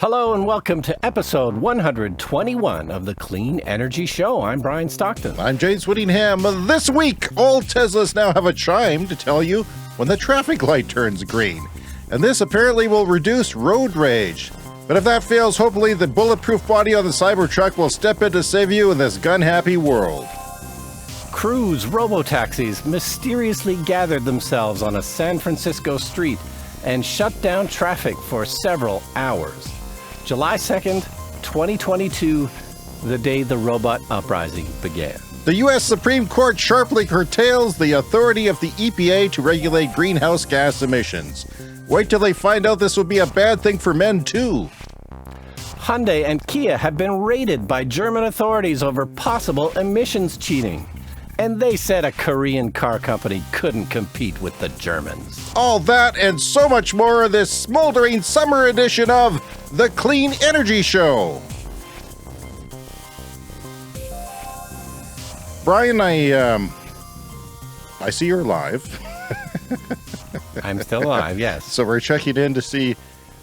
Hello and welcome to episode 121 of the Clean Energy Show. I'm Brian Stockton. I'm James Whittingham. This week, all Teslas now have a chime to tell you when the traffic light turns green. And this apparently will reduce road rage. But if that fails, hopefully the bulletproof body on the Cybertruck will step in to save you in this gun-happy world. Cruise robotaxis mysteriously gathered themselves on a San Francisco street and shut down traffic for several hours. July 2nd, 2022, the day the robot uprising began. The U.S. Supreme Court sharply curtails the authority of the EPA to regulate greenhouse gas emissions. Wait till they find out this will be a bad thing for men, too. Hyundai and Kia have been raided by German authorities over possible emissions cheating. And they said a Korean car company couldn't compete with the Germans. All that and so much more in this smoldering summer edition of the Clean Energy Show. Brian, I see you're alive. I'm still alive, yes. So we're checking in to see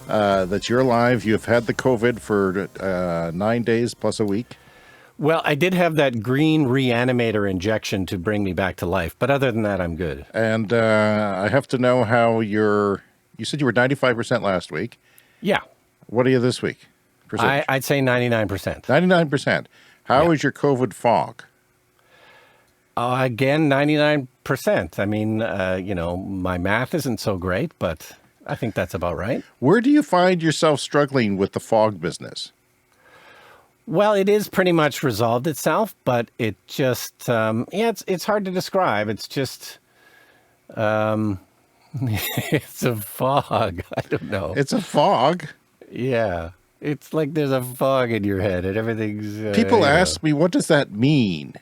that you're alive. You've had the COVID for 9 days plus a week. Well, I did have that green reanimator injection to bring me back to life, but other than that, I'm good. And I have to know how you said you were 95% last week. Yeah. What are you this week? I'd say 99%. 99%. How is your COVID fog? Again, 99%. I mean, my math isn't so great, but I think that's about right. Where do you find yourself struggling with the fog business? Well, it is pretty much resolved itself, but it just, it's hard to describe. It's just, it's a fog. I don't know. It's a fog? Yeah. It's like there's a fog in your head and everything's... People ask me, what does that mean?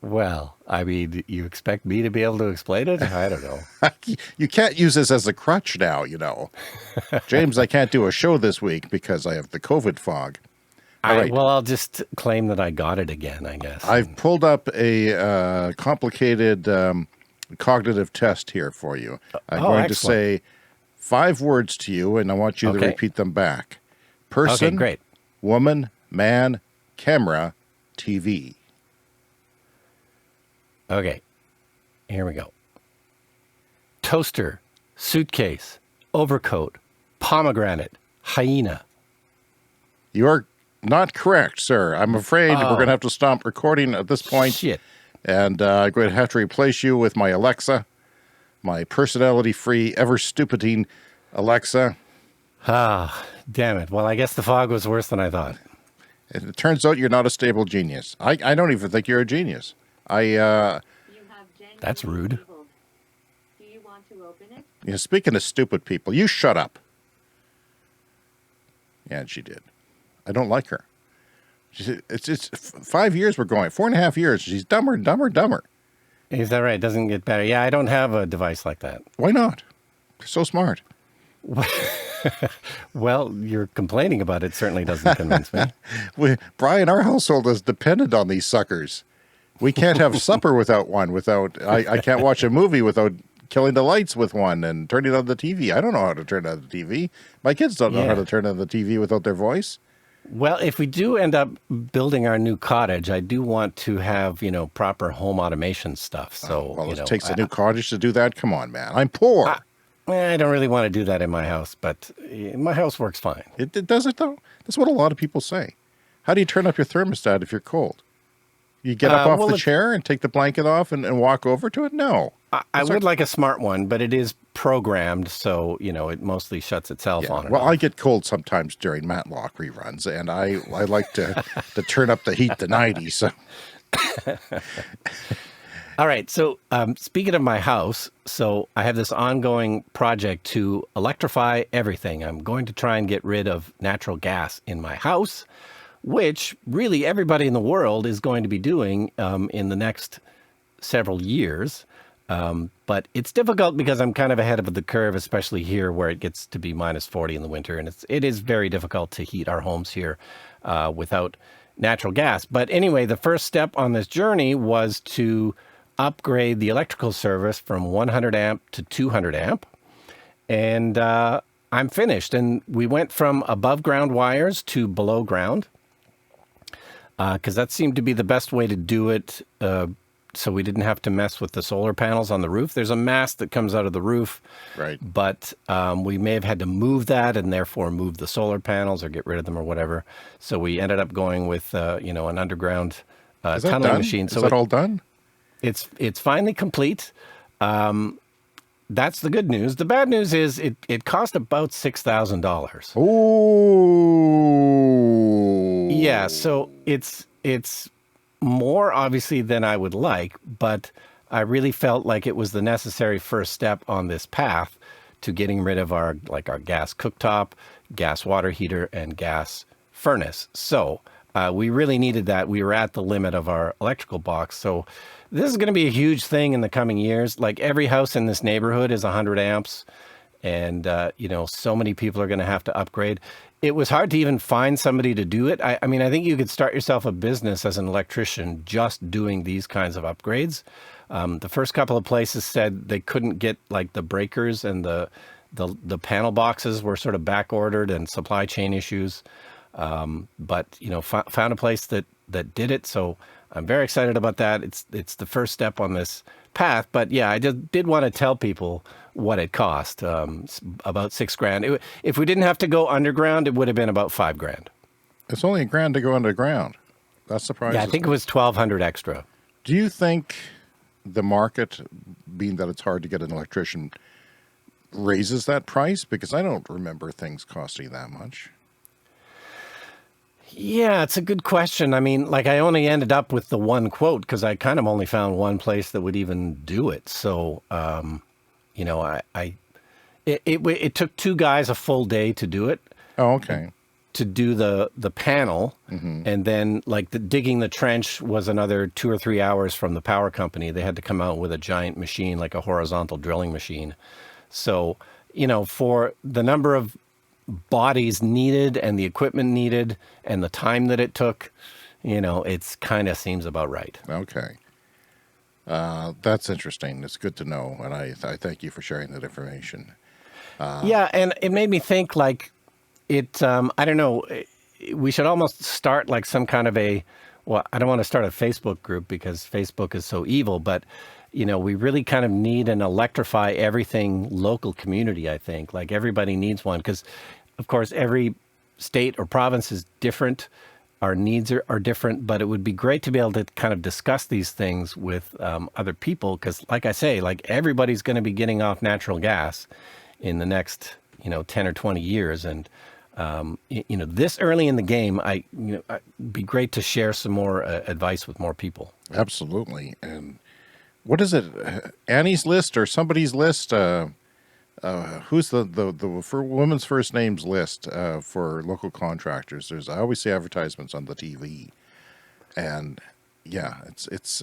Well, I mean, you expect me to be able to explain it? I don't know. You can't use this as a crutch now, you know. James, I can't do a show this week because I have the COVID fog. Right. Well, I'll just claim that I got it again, I guess. I've pulled up a complicated cognitive test here for you. I'm going to say 5 words to you, and I want you to repeat them back. Person, okay, great. Woman, man, camera, TV. Okay, here we go. Toaster, suitcase, overcoat, pomegranate, hyena. You're not correct, sir. I'm afraid we're going to have to stop recording at this point. Shit. And I'm going to have to replace you with my Alexa, my personality-free, ever-stupiding Alexa. Ah, damn it. Well, I guess the fog was worse than I thought. And it turns out you're not a stable genius. I don't even think you're a genius. That's rude. Do you want to open it? You know, speaking of stupid people, you shut up. Yeah, and she did. I don't like her. It's 5 years we're going, 4.5 years. She's dumber and dumber and dumber. Is that right? It doesn't get better. Yeah, I don't have a device like that. Why not? You're so smart. Well, you're complaining about it certainly doesn't convince me. Brian, our household is dependent on these suckers. We can't have supper without one. I can't watch a movie without killing the lights with one and turning on the TV. I don't know how to turn on the TV. My kids don't know how to turn on the TV without their voice. Well, if we do end up building our new cottage, I do want to have, proper home automation stuff. So, it takes a new cottage to do that. Come on, man. I'm poor. I don't really want to do that in my house, but my house works fine. It does it, though? That's what a lot of people say. How do you turn up your thermostat if you're cold? You get up off the chair and take the blanket off and walk over to it? No. I would like a smart one, but it is programmed, so, it mostly shuts itself on. Well, I get cold sometimes during Matlock reruns, and I like to turn up the heat to 90. So. All right. So speaking of my house, so I have this ongoing project to electrify everything. I'm going to try and get rid of natural gas in my house, which really everybody in the world is going to be doing in the next several years. But it's difficult because I'm kind of ahead of the curve, especially here where it gets to be minus 40 in the winter. And it is very difficult to heat our homes here without natural gas. But anyway, the first step on this journey was to upgrade the electrical service from 100 amp to 200 amp. And I'm finished. And we went from above ground wires to below ground because that seemed to be the best way to do it. So we didn't have to mess with the solar panels on the roof. There's a mast that comes out of the roof, Right. but we may have had to move that and therefore move the solar panels or get rid of them or whatever. So we ended up going with, an underground Is that tunneling done? machine. Is So that all done? it's finally complete. That's the good news. The bad news is it cost about $6,000. Oh. Yeah, so it's more obviously than I would like, but I really felt like it was the necessary first step on this path to getting rid of our gas cooktop, gas water heater, and gas furnace. So we really needed that. We were at the limit of our electrical box. So this is going to be a huge thing in the coming years. Like every house in this neighborhood is 100 amps. And, so many people are going to have to upgrade. It was hard to even find somebody to do it. I mean, I think you could start yourself a business as an electrician just doing these kinds of upgrades. The first couple of places said they couldn't get like the breakers and the panel boxes were sort of back ordered and supply chain issues. But found a place that did it. So I'm very excited about that. It's the first step on this path. But yeah, I just did want to tell people what it cost. About $6,000. If we didn't have to go underground, it would have been about $5,000. It's only $1,000 to go underground. That surprises Yeah, I think it was $1,200 extra. Do you think the market, being that it's hard to get an electrician, raises that price? Because I don't remember things costing that much. Yeah, it's a good question. I mean, I only ended up with the one quote because I kind of only found one place that would even do it. So, it took two guys a full day to do it. Oh, okay. To do the panel, and then digging the trench was another 2 or 3 hours from the power company. They had to come out with a giant machine, like a horizontal drilling machine. So, for the number of bodies needed and the equipment needed and the time that it took, it's kind of seems about right. Okay. That's interesting. It's good to know. And I thank you for sharing that information. Yeah, and it made me think I don't know, we should almost start some kind of I don't want to start a Facebook group because Facebook is so evil, but we really kind of need an electrify everything local community, I think. Everybody needs one because, of course, every state or province is different. Our needs are different, but it would be great to be able to kind of discuss these things with other people because, like I say, everybody's going to be getting off natural gas in the next, 10 or 20 years. And, this early in the game, it'd be great to share some more advice with more people. Absolutely. And what is it? Annie's List or somebody's list? Who's the for women's first names list for local contractors? I always see advertisements on the TV, and yeah, it's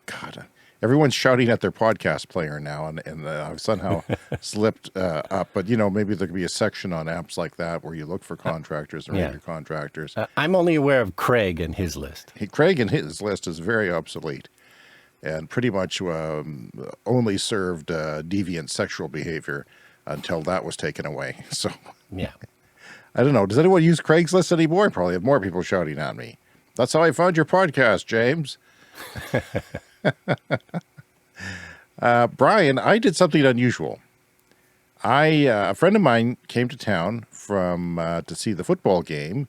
God. Everyone's shouting at their podcast player now, and I've somehow slipped up. But maybe there could be a section on apps like that where you look for contractors and read your contractors. I'm only aware of Craig and his list. Craig and his list is very obsolete. And pretty much only served deviant sexual behavior until that was taken away. So, yeah, I don't know. Does anyone use Craigslist anymore? Probably have more people shouting at me. That's how I found your podcast, James. Brian, I did something unusual. A friend of mine came to town to see the football game,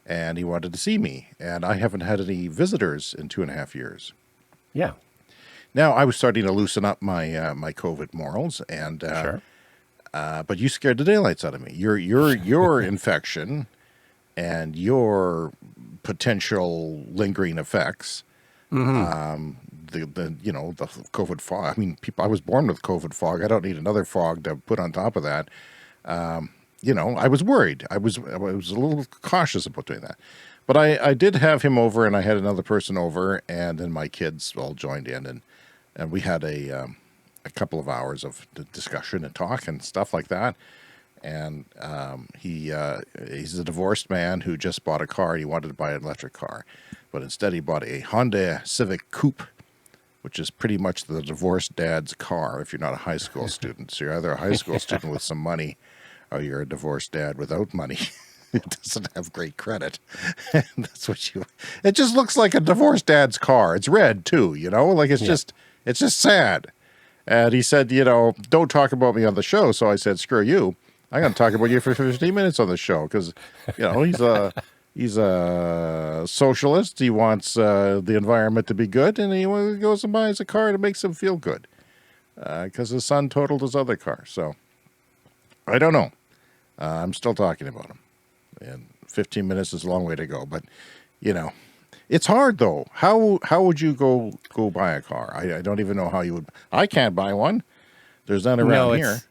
and he wanted to see me. And I haven't had any visitors in 2.5 years. Yeah. Now, I was starting to loosen up my my COVID morals, and Sure. But you scared the daylights out of me. Your infection and your potential lingering effects. The COVID fog. I mean, I was born with COVID fog. I don't need another fog to put on top of that. I was worried. I was a little cautious about doing that. But I did have him over, and I had another person over, and then my kids all joined in, and we had a couple of hours of discussion and talk and stuff like that. And he's a divorced man who just bought a car. And he wanted to buy an electric car, but instead he bought a Honda Civic Coupe, which is pretty much the divorced dad's car if you're not a high school student. So you're either a high school student with some money, how you're a divorced dad without money. It doesn't have great credit. And that's what you, it just looks like a divorced dad's car. It's red too, like it's just sad. And he said, don't talk about me on the show. So I said, screw you. I'm going to talk about you for 15 minutes on the show because, he's a socialist. He wants the environment to be good, and he goes and buys a car that makes him feel good because his son totaled his other car. So I don't know. I'm still talking about him. And 15 minutes is a long way to go. But, it's hard, though. How would you go buy a car? I don't even know how you would. I can't buy one. There's none around here.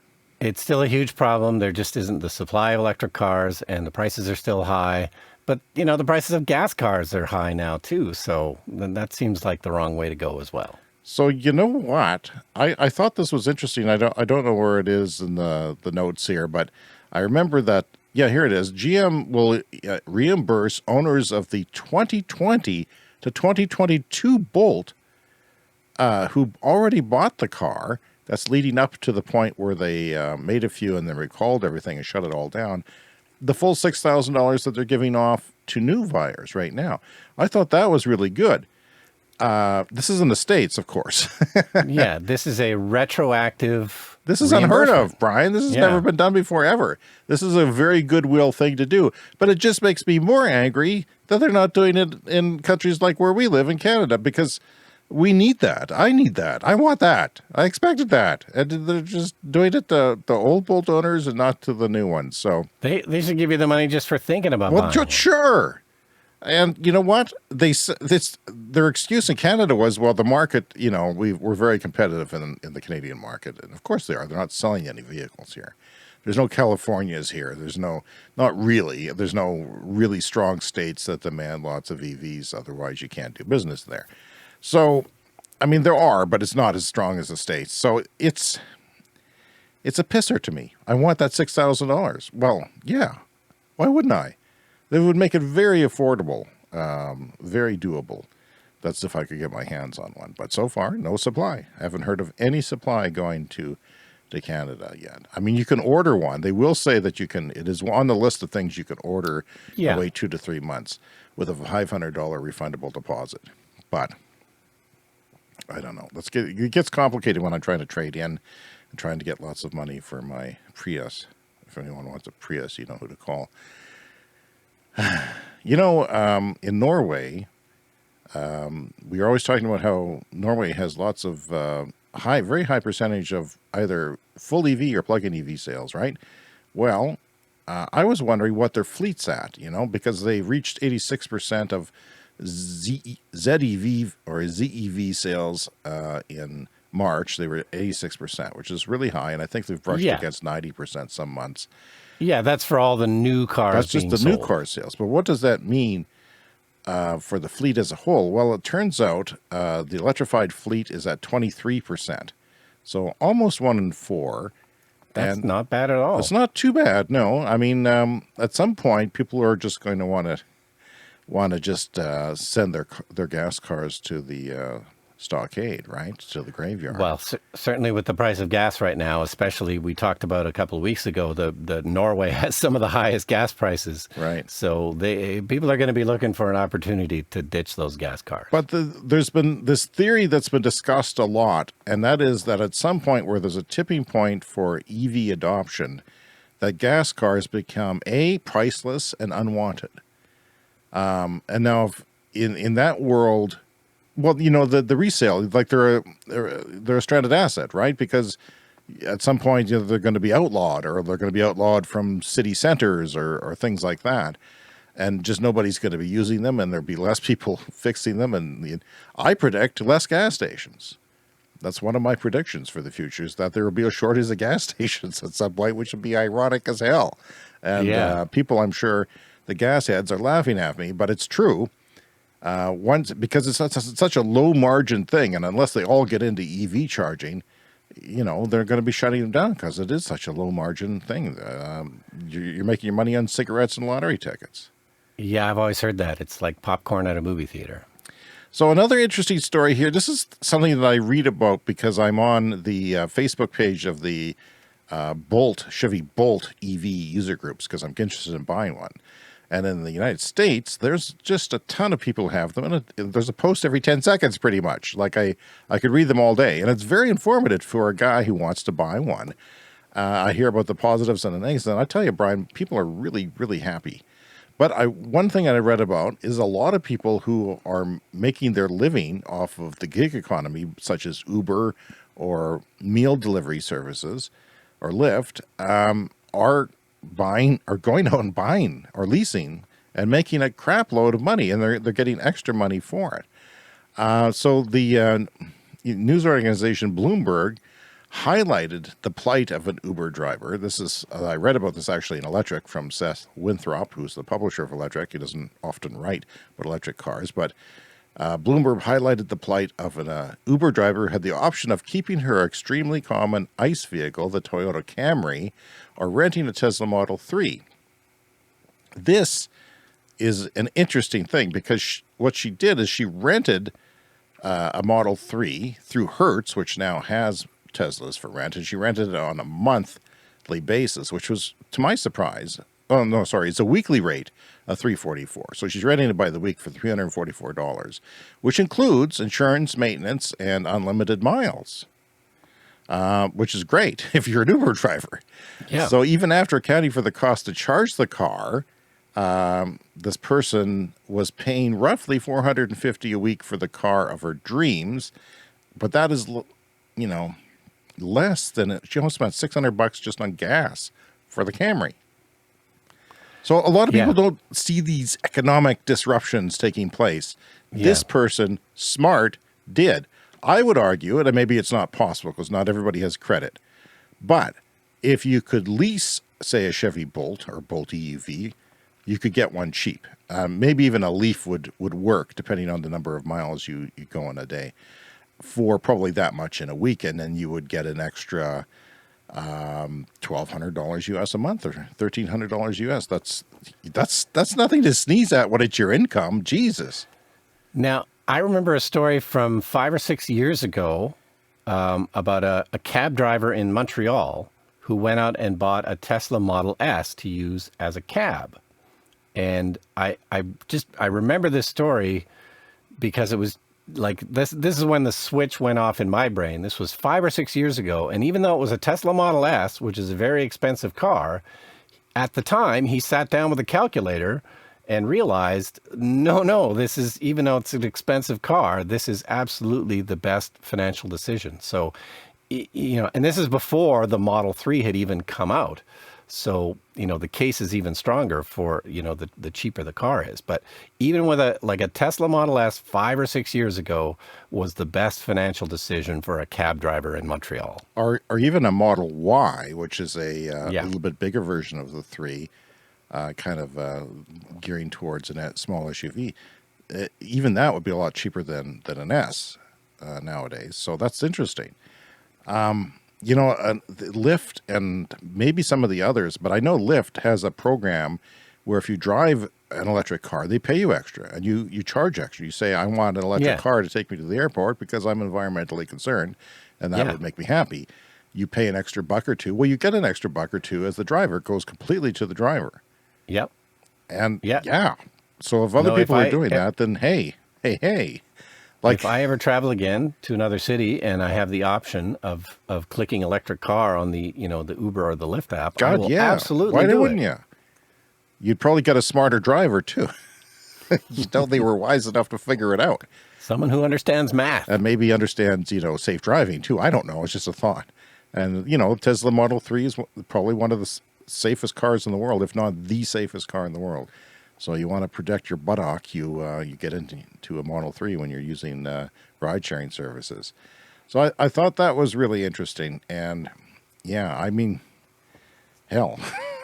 It's still a huge problem. There just isn't the supply of electric cars, and the prices are still high. But, the prices of gas cars are high now, too. So then that seems like the wrong way to go as well. So you know what? I thought this was interesting. I don't know where it is in the notes here, but I remember that. Yeah, here it is. GM will reimburse owners of the 2020 to 2022 Bolt who already bought the car. That's leading up to the point where they made a few and then recalled everything and shut it all down. The full $6,000 that they're giving off to new buyers right now. I thought that was really good. This is in the States, of course. Yeah, this is a retroactive. This is unheard of, Brian. This has never been done before, ever. This is a very goodwill thing to do. But it just makes me more angry that they're not doing it in countries like where we live in Canada, because we need that. I need that. I want that. I expected that. And they're just doing it to the old Bolt owners and not to the new ones. So they should give you the money just for thinking about buying. Well, sure. And you know what? Their excuse in Canada was, well, the market, we're very competitive in the Canadian market. And of course they are. They're not selling any vehicles here. There's no Californias here. There's no really strong states that demand lots of EVs. Otherwise you can't do business there. So, I mean, there are, but it's not as strong as the States. So it's a pisser to me. I want that $6,000. Well, yeah. Why wouldn't I? They would make it very affordable, very doable. That's if I could get my hands on one. But so far, no supply. I haven't heard of any supply going to Canada yet. I mean, you can order one. They will say that you can. It is on the list of things you can order and wait 2 to 3 months with a $500 refundable deposit. But I don't know. It gets complicated when I'm trying to trade in and trying to get lots of money for my Prius. If anyone wants a Prius, you know who to call. In Norway, we are always talking about how Norway has lots of very high percentage of either full EV or plug-in EV sales, right? Well, I was wondering what their fleet's at, because they reached 86% of ZEV or ZEV sales in March. They were at 86%, which is really high, and I think they've brushed against 90% some months. Yeah, that's for all the new cars. That's just the sold. new car sales. But what does that mean for the fleet as a whole? Well, it turns out the electrified fleet is at 23%. So almost 1 in 4. That's not bad at all. It's not too bad, no. I mean, at some point, people are just going to want to just send their gas cars to the stockade, right, to the graveyard. Well, certainly with the price of gas right now, especially we talked about a couple of weeks ago, the Norway has some of the highest gas prices. Right. So people are going to be looking for an opportunity to ditch those gas cars. But there's been this theory that's been discussed a lot, and that is that at some point where there's a tipping point for EV adoption, that gas cars become priceless and unwanted. And now in that world, well, the resale, like they're a stranded asset, right? Because at some point they're going to be outlawed, or they're going to be outlawed from city centers or things like that, and just nobody's going to be using them, and there'll be less people fixing them, and I predict less gas stations. That's one of my predictions for the future, is that there will be a shortage of gas stations at some point, which would be ironic as hell. And people, I'm sure, the gas heads are laughing at me, but it's true. Because it's such a low margin thing, and unless they all get into EV charging, they're going to be shutting them down because it is such a low margin thing. You're making your money on cigarettes and lottery tickets. Yeah, I've always heard that. It's like popcorn at a movie theater. So another interesting story here. This is something that I read about because I'm on the Facebook page of the Chevy Bolt EV user groups because I'm interested in buying one. And in the United States, there's just a ton of people who have them. And there's a post every 10 seconds pretty much. Like I could read them all day. And it's very informative for a guy who wants to buy one. I hear about the positives and the negatives. And I tell you, Brian, people are really, really happy. But one thing I read about is a lot of people who are making their living off of the gig economy, such as Uber or meal delivery services or Lyft, are going out and buying or leasing and making a crap load of money, and they're getting extra money for it. So the news organization Bloomberg highlighted the plight of an Uber driver. This is, I read about this actually in Electric from Seth Winthrop, who's the publisher of Electric. He doesn't often write about electric cars, but Bloomberg highlighted the plight of an Uber driver who had the option of keeping her extremely common ICE vehicle, the Toyota Camry, or renting a Tesla Model 3. This is an interesting thing because what she did is she rented a Model 3 through Hertz, which now has Teslas for rent, and she rented it on a monthly basis, which was, to my surprise, oh no, sorry, it's a weekly rate of $344. So she's renting it by the week for $344, which includes insurance, maintenance, and unlimited miles, which is great if you're an Uber driver. Yeah. So even after accounting for the cost to charge the car, this person was paying roughly $450 a week for the car of her dreams, but that is, less than it. She almost spent $600 just on gas for the Camry. So a lot of people don't see these economic disruptions taking place. This person, smart, did. I would argue, and maybe it's not possible because not everybody has credit, but if you could lease, say, a Chevy Bolt or Bolt EUV, you could get one cheap. Maybe even a Leaf would work depending on the number of miles you go in a day, for probably that much in a week, and then you would get an extra $1,200 US a month or $1,300 US. That's nothing to sneeze at when it's your income. Jesus. Now, I remember a story from 5 or 6 years ago about a cab driver in Montreal who went out and bought a Tesla Model S to use as a cab. And I remember this story because it was like this is when the switch went off in my brain. This was 5 or 6 years ago. And even though it was a Tesla Model S, which is a very expensive car, at the time he sat down with a calculator and realized, no, this is, even though it's an expensive car, this is absolutely the best financial decision. So, and this is before the Model 3 had even come out. So, the case is even stronger for, the cheaper the car is. But even with a Tesla Model S 5 or 6 years ago was the best financial decision for a cab driver in Montreal. Or even a Model Y, which is a little bit bigger version of the 3, kind of gearing towards a small SUV. Even that would be a lot cheaper than an S nowadays. So that's interesting. Lyft and maybe some of the others, but I know Lyft has a program where if you drive an electric car, they pay you extra and you charge extra. You say, I want an electric car to take me to the airport because I'm environmentally concerned and that would make me happy. You pay an extra buck or two. Well, you get an extra buck or two as the driver. It goes completely to the driver. Yep. And so if other people are doing that, then hey. Like, if I ever travel again to another city and I have the option of clicking electric car on the the Uber or the Lyft app, I will absolutely do it. Why wouldn't you? You'd probably get a smarter driver too. They were wise enough to figure it out. Someone who understands math. And maybe understands, safe driving too. I don't know. It's just a thought. And, Tesla Model 3 is probably one of the safest cars in the world, if not the safest car in the world. So you want to protect your buttock, you get into a Model 3 when you're using ride-sharing services. So I thought that was really interesting. And, hell,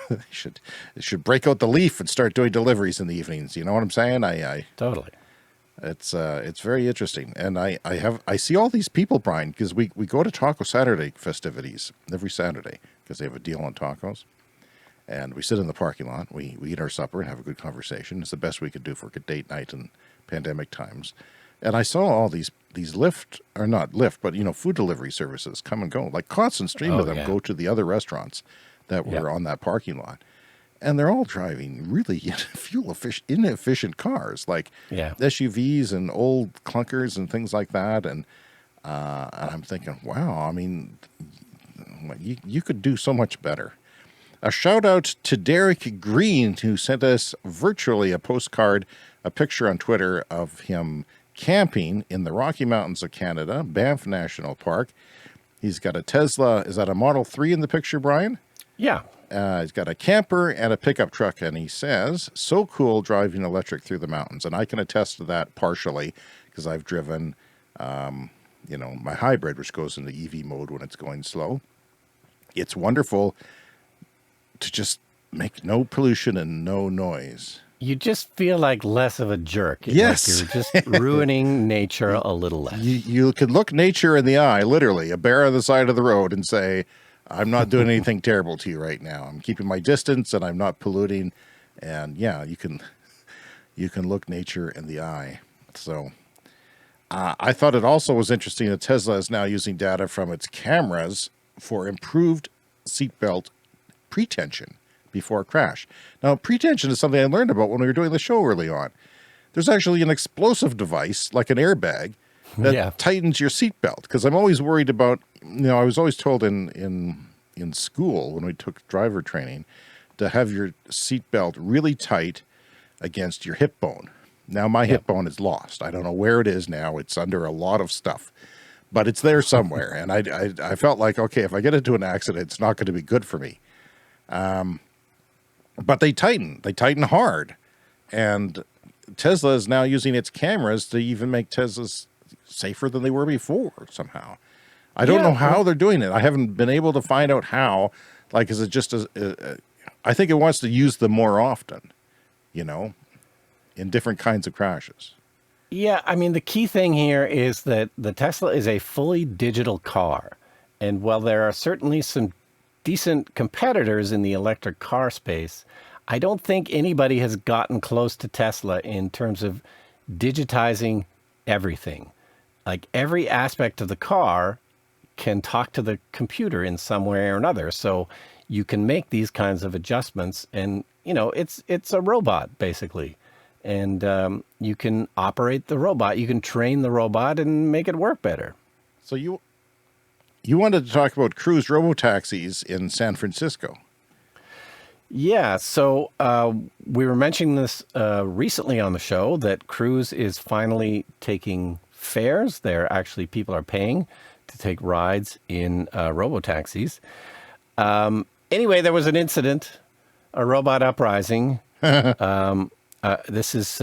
they should break out the Leaf and start doing deliveries in the evenings. You know what I'm saying? Totally. It's very interesting. And I see all these people, Brian, because we go to Taco Saturday festivities every Saturday because they have a deal on tacos. And we sit in the parking lot, we eat our supper and have a good conversation. It's the best we could do for a date night in pandemic times. And I saw all these these Lyft, or not Lyft, but, food delivery services come and go. Like constant stream of them go to the other restaurants that were on that parking lot. And they're all driving really inefficient cars, like SUVs and old clunkers and things like that. And I'm thinking, wow, I mean, you could do so much better. A shout out to Derek Green, who sent us virtually a postcard, a picture on Twitter of him camping in the Rocky Mountains of Canada, Banff National Park. He's got a Tesla. Is that a Model 3 in the picture, Brian? Yeah. He's got a camper and a pickup truck, and he says, so cool driving electric through the mountains. And I can attest to that partially because I've driven, my hybrid, which goes into EV mode when it's going slow. It's wonderful to just make no pollution and no noise. You just feel like less of a jerk. Yes. Like you're just ruining nature a little less. You can look nature in the eye, literally, a bear on the side of the road, and say, I'm not doing anything terrible to you right now. I'm keeping my distance and I'm not polluting. And yeah, you can look nature in the eye. So I thought it also was interesting that Tesla is now using data from its cameras for improved seatbelt pretension before a crash. Now, pretension is something I learned about when we were doing the show early on. There's actually an explosive device, like an airbag, that tightens your seatbelt. Because I'm always worried about, I was always told in school when we took driver training to have your seatbelt really tight against your hip bone. Now my hip bone is lost. I don't know where it is now. It's under a lot of stuff, but it's there somewhere. And I felt like, okay, if I get into an accident, it's not going to be good for me. But they tighten hard. And Tesla is now using its cameras to even make Teslas safer than they were before somehow. I don't know how they're doing it. I haven't been able to find out how. Like, is it just I think it wants to use them more often, in different kinds of crashes. Yeah, I mean, the key thing here is that the Tesla is a fully digital car. And while there are certainly some decent competitors in the electric car space, I don't think anybody has gotten close to Tesla in terms of digitizing everything. Like every aspect of the car can talk to the computer in some way or another. So you can make these kinds of adjustments and, it's a robot basically. And you can operate the robot. You can train the robot and make it work better. So you wanted to talk about cruise robotaxis in San Francisco. Yeah, so we were mentioning this recently on the show that Cruise is finally taking fares. People are paying to take rides in robotaxis. Anyway, there was an incident, a robot uprising. This is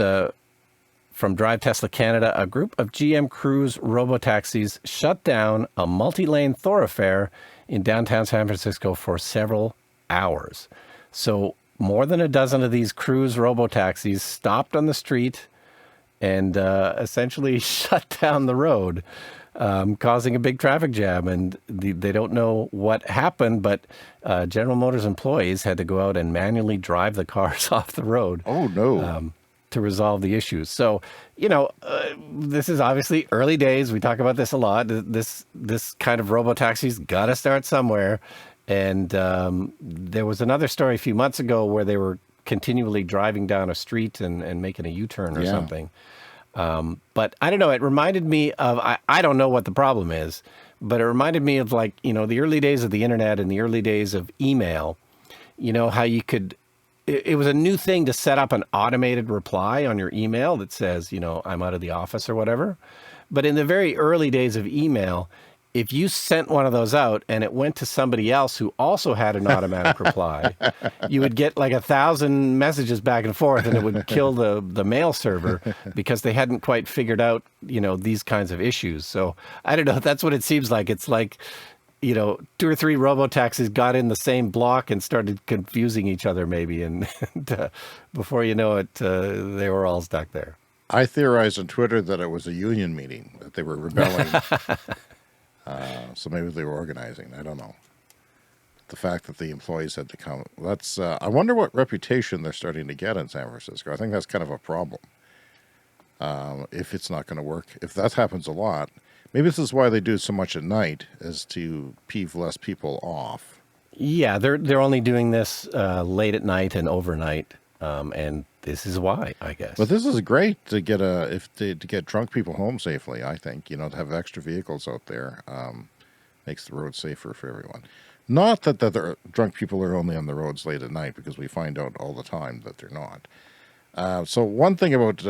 from Drive Tesla Canada. A group of GM Cruise robotaxis shut down a multi-lane thoroughfare in downtown San Francisco for several hours. So more than a dozen of these Cruise robotaxis stopped on the street and essentially shut down the road, causing a big traffic jam. And they don't know what happened, but General Motors employees had to go out and manually drive the cars off the road. Oh, no. To resolve the issues. So, this is obviously early days. We talk about this a lot. This kind of robotaxi's got to start somewhere. And there was another story a few months ago where they were continually driving down a street and making a U-turn or something. But I don't know. It reminded me of, I don't know what the problem is, but it reminded me of the early days of the internet and the early days of email, how you could, it was a new thing to set up an automated reply on your email that says, I'm out of the office or whatever. But in the very early days of email, if you sent one of those out and it went to somebody else who also had an automatic reply, you would get like 1,000 messages back and forth, and it would kill the mail server because they hadn't quite figured out, these kinds of issues. So I don't know. That's what it seems like. It's like, 2 or 3 robotaxis got in the same block and started confusing each other maybe. And before you know it, they were all stuck there. I theorized on Twitter that it was a union meeting, that they were rebelling. So maybe they were organizing. I don't know. The fact that the employees had to come. I wonder what reputation they're starting to get in San Francisco. I think that's kind of a problem. if it's not going to work. If that happens a lot, maybe this is why they do so much at night, is to peeve less people off. Yeah, they're only doing this late at night and overnight, and this is why, I guess. But this is great to get to get drunk people home safely. I think, to have extra vehicles out there makes the road safer for everyone. Not that the drunk people are only on the roads late at night, because we find out all the time that they're not. So one thing about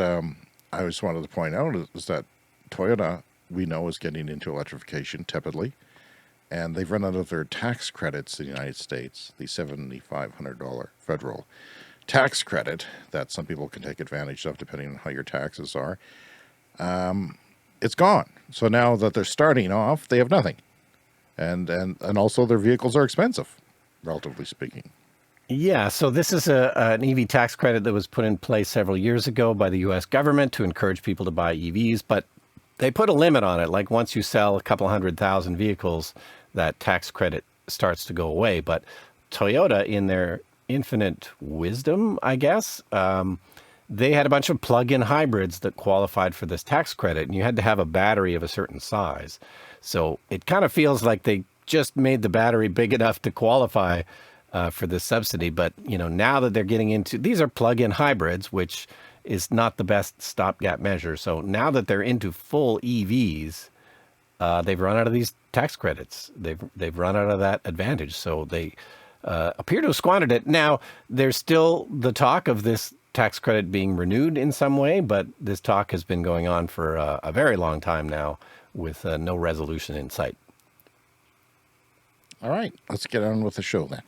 I just wanted to point out is that Toyota, we know, is getting into electrification tepidly, and they've run out of their tax credits in the United States, the $7,500 federal tax credit that some people can take advantage of depending on how your taxes are. It's gone. So now that they're starting off, they have nothing. And also their vehicles are expensive, relatively speaking. Yeah, so this is an EV tax credit that was put in place several years ago by the U.S. government to encourage people to buy EVs, but they put a limit on it. Like once you sell a couple 100,000 vehicles, that tax credit starts to go away. But Toyota, in their infinite wisdom, I guess, they had a bunch of plug-in hybrids that qualified for this tax credit, and you had to have a battery of a certain size. So it kind of feels like they just made the battery big enough to qualify for this subsidy. But, now that they're getting into, these are plug-in hybrids, which is not the best stopgap measure. So now that they're into full EVs, they've run out of these tax credits. They've run out of that advantage. So they appear to have squandered it. Now, there's still the talk of this tax credit being renewed in some way, but this talk has been going on for a very long time now with no resolution in sight. All right, let's get on with the show then.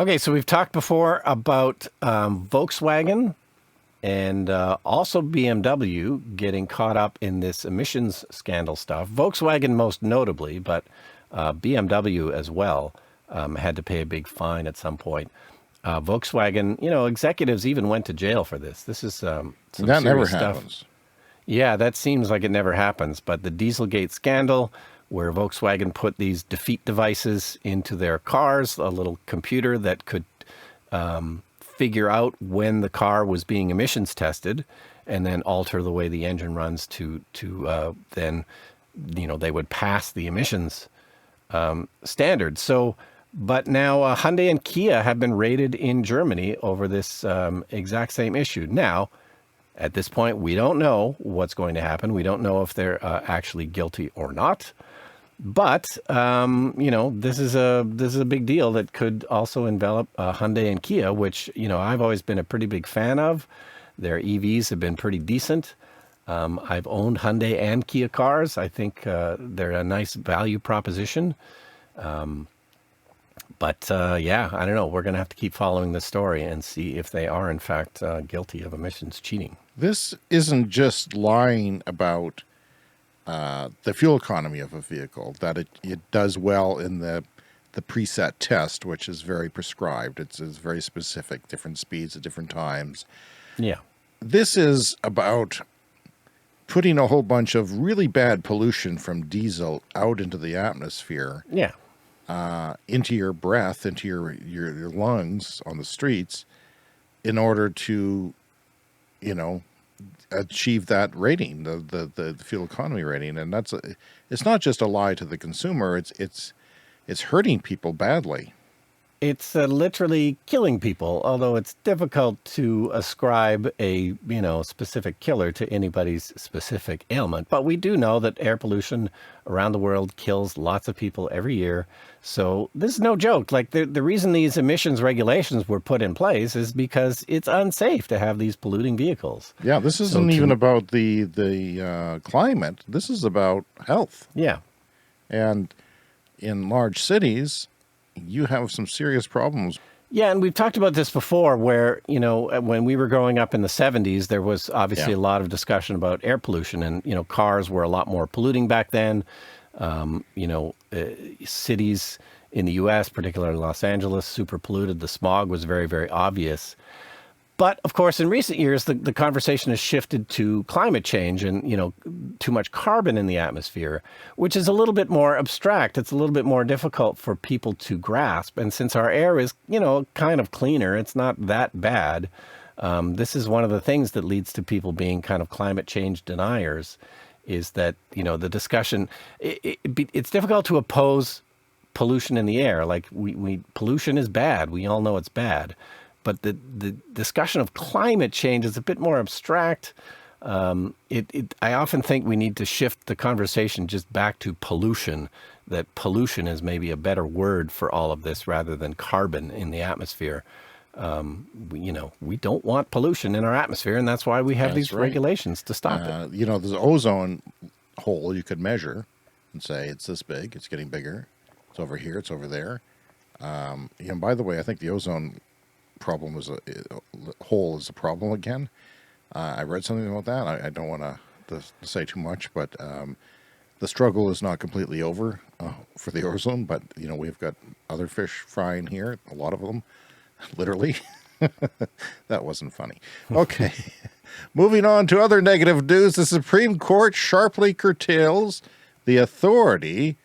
Okay, so we've talked before about Volkswagen and also BMW getting caught up in this emissions scandal stuff. Volkswagen most notably, but BMW as well had to pay a big fine at some point. Volkswagen, executives even went to jail for this. This is some that never stuff. Happens. Yeah, that seems like it never happens. But the Dieselgate scandal, where Volkswagen put these defeat devices into their cars, a little computer that could figure out when the car was being emissions tested, and then alter the way the engine runs to then, they would pass the emissions standard. So, but now Hyundai and Kia have been raided in Germany over this exact same issue. Now, at this point, we don't know what's going to happen. We don't know if they're actually guilty or not. But this is a big deal that could also envelop Hyundai and Kia, which I've always been a pretty big fan of. Their EVs have been pretty decent. I've owned Hyundai and Kia cars. I think they're a nice value proposition. But I don't know. We're going to have to keep following this story and see if they are, in fact, guilty of emissions cheating. This isn't just lying about the fuel economy of a vehicle, that it does well in the preset test, which is very prescribed. It's very specific, different speeds at different times. Yeah. This is about putting a whole bunch of really bad pollution from diesel out into the atmosphere. Yeah. Into your breath, into your lungs on the streets, in order to, achieve that rating, the fuel economy rating. And it's not just a lie to the consumer. It's hurting people badly. It's literally killing people, although it's difficult to ascribe a, specific killer to anybody's specific ailment. But we do know that air pollution around the world kills lots of people every year. So this is no joke. Like the reason these emissions regulations were put in place is because it's unsafe to have these polluting vehicles. Yeah, this isn't even about the climate. This is about health. Yeah. And in large cities, you have some serious problems. Yeah, and we've talked about this before where, when we were growing up in the 70s, there was obviously a lot of discussion about air pollution and, cars were a lot more polluting back then. Cities in the U.S., particularly Los Angeles, super polluted. The smog was very, very obvious. But of course, in recent years, the conversation has shifted to climate change and, too much carbon in the atmosphere, which is a little bit more abstract. It's a little bit more difficult for people to grasp. And since our air is, kind of cleaner, it's not that bad. This is one of the things that leads to people being kind of climate change deniers, is that, the discussion, it's difficult to oppose pollution in the air. Like pollution is bad. We all know it's bad. But the discussion of climate change is a bit more abstract. I often think we need to shift the conversation just back to pollution, that pollution is maybe a better word for all of this rather than carbon in the atmosphere. We don't want pollution in our atmosphere, and that's why we have these regulations to stop it. There's an ozone hole you could measure and say it's this big, it's getting bigger, it's over here, it's over there. By the way, I think the ozone problem hole is a problem again. I read something about that. I don't want to say too much, but the struggle is not completely over for the ozone. But we've got other fish frying here, a lot of them, literally. That wasn't funny. Okay, moving on to other negative news. The Supreme Court sharply curtails the authority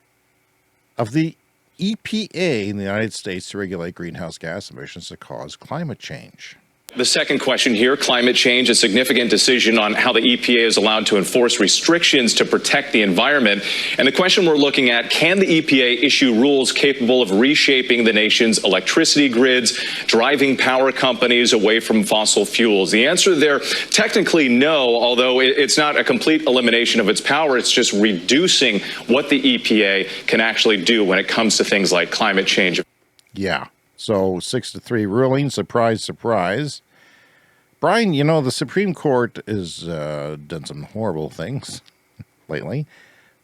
of the EPA in the United States to regulate greenhouse gas emissions that cause climate change. The second question here, climate change, a significant decision on how the EPA is allowed to enforce restrictions to protect the environment. And the question we're looking at, can the EPA issue rules capable of reshaping the nation's electricity grids, driving power companies away from fossil fuels? The answer there, technically no, although it's not a complete elimination of its power. It's just reducing what the EPA can actually do when it comes to things like climate change. Yeah. So 6-3 ruling, surprise, surprise. Brian, the Supreme Court has done some horrible things lately.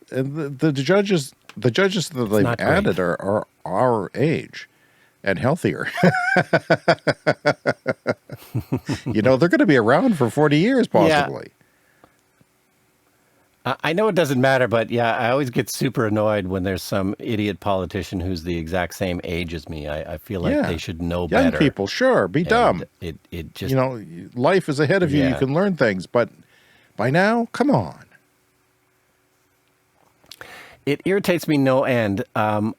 And the judges that they've added are our age and healthier. They're going to be around for 40 years, possibly. Yeah. I know it doesn't matter, but yeah, I always get super annoyed when there's some idiot politician who's the exact same age as me. I feel like they should know better. Young people, sure, be dumb. It just, life is ahead of you. You can learn things, but by now, come on. It irritates me no end. I'm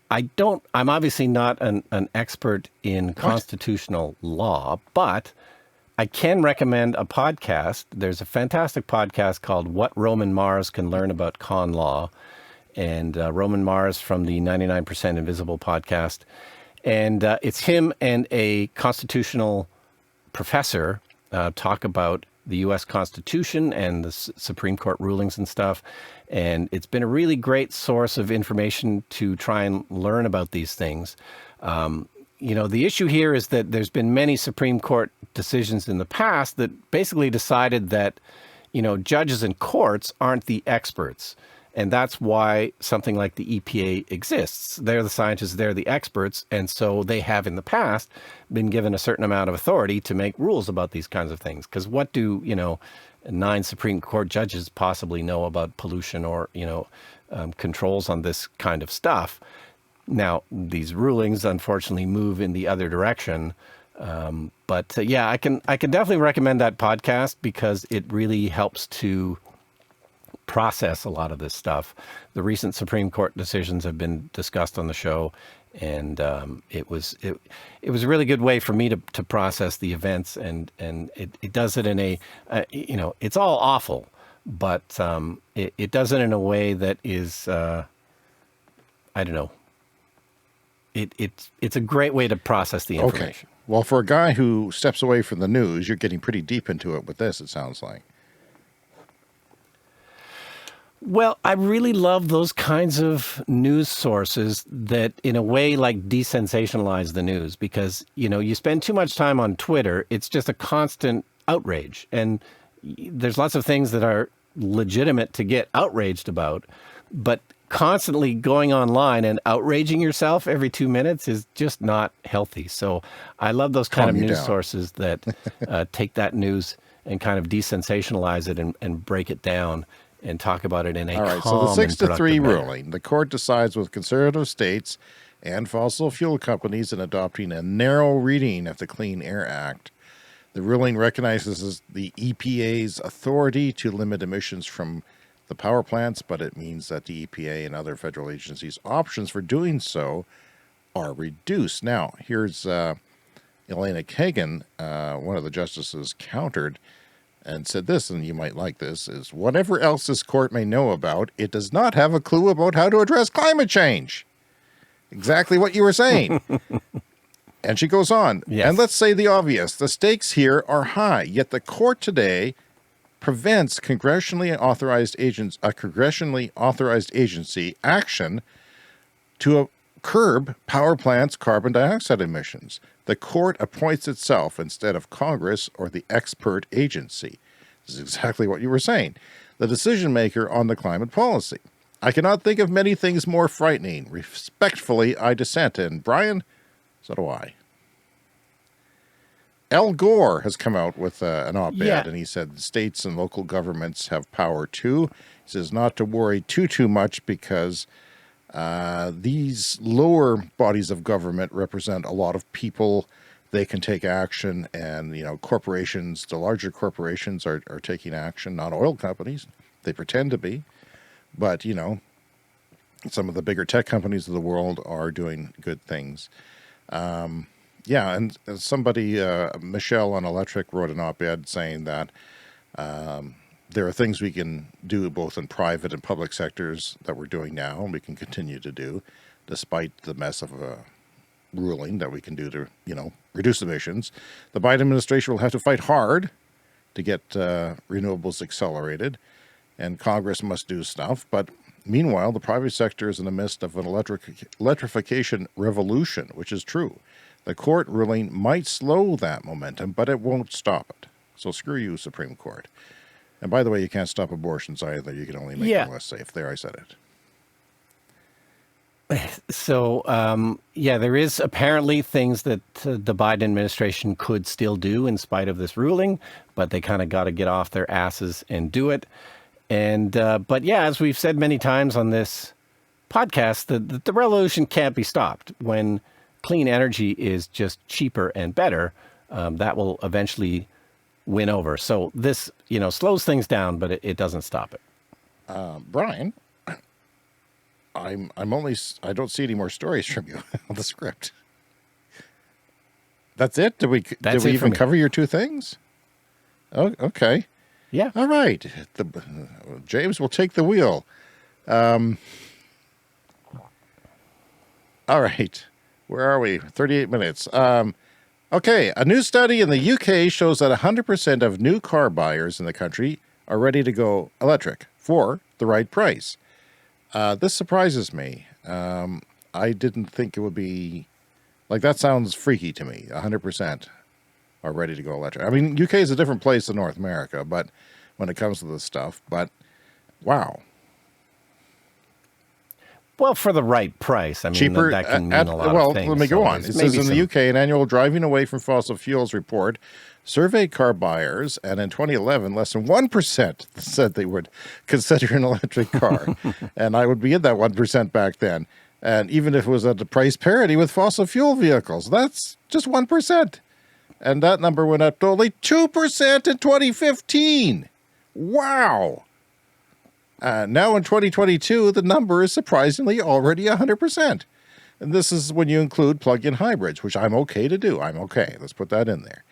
obviously not an expert in constitutional law, but I can recommend a podcast. There's a fantastic podcast called What Roman Mars Can Learn About Con Law. And Roman Mars from the 99% Invisible podcast. And it's him and a constitutional professor talk about the U.S. Constitution and the Supreme Court rulings and stuff. And it's been a really great source of information to try and learn about these things. The issue here is that there's been many Supreme Court decisions in the past that basically decided that, judges and courts aren't the experts. And that's why something like the EPA exists. They're the scientists, they're the experts. And so they have in the past been given a certain amount of authority to make rules about these kinds of things. Because what do, 9 Supreme Court judges possibly know about pollution or, controls on this kind of stuff? Now, these rulings, unfortunately, move in the other direction. But I can definitely recommend that podcast because it really helps to process a lot of this stuff. The recent Supreme Court decisions have been discussed on the show, and it was a really good way for me to process the events, and it does it in a it's all awful, but it does it in a way that is I don't know. It's a great way to process the information. Okay. Well, for a guy who steps away from the news, you're getting pretty deep into it with this, it sounds like. Well, I really love those kinds of news sources that, in a way, like desensationalize the news because, you spend too much time on Twitter. It's just a constant outrage. And there's lots of things that are legitimate to get outraged about, but constantly going online and outraging yourself every 2 minutes is just not healthy. So I love those kind of news sources that take that news and kind of desensationalize it and break it down and talk about it in a calm and productive manner. All right, so the 6-3 ruling. The court decides with conservative states and fossil fuel companies in adopting a narrow reading of the Clean Air Act. The ruling recognizes the EPA's authority to limit emissions from the power plants, but it means that the EPA and other federal agencies' options for doing so are reduced. Now, here's Elena Kagan, one of the justices, countered and said this, and you might like this, is whatever else this court may know about, it does not have a clue about how to address climate change. Exactly what you were saying. And she goes on, yes. And let's say the obvious. The stakes here are high, yet the court today prevents a congressionally authorized agency action to curb power plants' carbon dioxide emissions. The court appoints itself instead of Congress or the expert agency. This is exactly what you were saying. The decision maker on the climate policy. I cannot think of many things more frightening. Respectfully, I dissent. And Brian, so do I. Al Gore has come out with an op-ed, and he said states and local governments have power too. He says not to worry too much because these lower bodies of government represent a lot of people. They can take action, and corporations, the larger corporations are taking action, not oil companies. They pretend to be, but some of the bigger tech companies of the world are doing good things. And somebody, Michelle on Electric, wrote an op-ed saying that there are things we can do both in private and public sectors that we're doing now, and we can continue to do, despite the mess of a ruling that we can do to, reduce emissions. The Biden administration will have to fight hard to get renewables accelerated, and Congress must do stuff. But meanwhile, the private sector is in the midst of an electrification revolution, which is true. The court ruling might slow that momentum, but it won't stop it. So screw you, Supreme Court. And by the way, you can't stop abortions either. You can only make them less safe. There, I said it. So, there is apparently things that the Biden administration could still do in spite of this ruling, but they kind of got to get off their asses and do it. And as we've said many times on this podcast, the revolution can't be stopped. When clean energy is just cheaper and better, that will eventually win over. So this, slows things down, but it doesn't stop it. Brian, I don't see any more stories from you on the script. That's it? Did we even cover your two things? Oh, okay. Yeah. All right. James will take the wheel. All right. Where are we? 38 minutes. Okay. A new study in the UK shows that 100% of new car buyers in the country are ready to go electric for the right price. This surprises me. I didn't think it would be like that. Sounds freaky to me. 100% are ready to go electric. I mean, UK is a different place than North America, but when it comes to this stuff, but wow. Well, for the right price. I mean, cheaper, that can mean a lot of things. Let me go on. It says in the UK, an annual driving away from fossil fuels report surveyed car buyers, and in 2011, less than 1% said they would consider an electric car. And I would be in that 1% back then. And even if it was at the price parity with fossil fuel vehicles, that's just 1%. And that number went up to only 2% in 2015. Wow. Now in 2022, the number is surprisingly already 100%. And this is when you include plug-in hybrids, which I'm okay to do. I'm okay. Let's put that in there.